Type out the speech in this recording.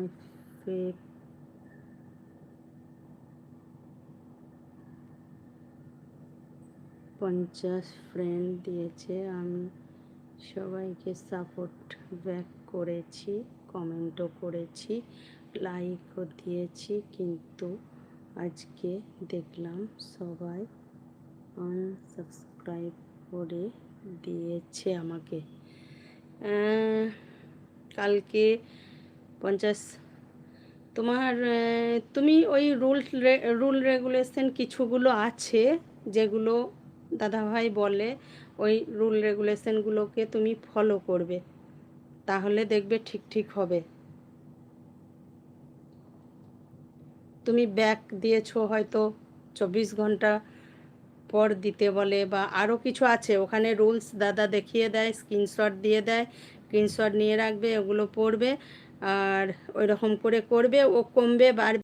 আমায় fake 50 friend দিয়েছে, আমি সবাইকে সাপোর্ট ব্যাক করেছি, কমেন্টও করেছি, লাইকও দিয়েছি, কিন্তু আজকে দেখলাম সবাই আনসাবস্ক্রাইব করে দিয়েছে আমাকে। কালকে 50 তোমার তুমি ওই রুল রেগুলেশন কিছুগুলো আছে যেগুলো দাদাভাই বলে, ওই রুল রেগুলেশনগুলোকে তুমি ফলো করবে, তাহলে দেখবে ঠিক ঠিক হবে। তুমি ব্যাক দিয়েছো হয়তো 24 ঘন্টা পর দিতে বলে, বা আরও কিছু আছে ওখানে রুলস দাদা দেখিয়ে দেয়, স্ক্রিনশট দিয়ে দেয়, স্ক্রিনশট নিয়ে রাখবে, ওগুলো পড়বে আর ওই রকম করে করবে, ও কমবে বাড়বে।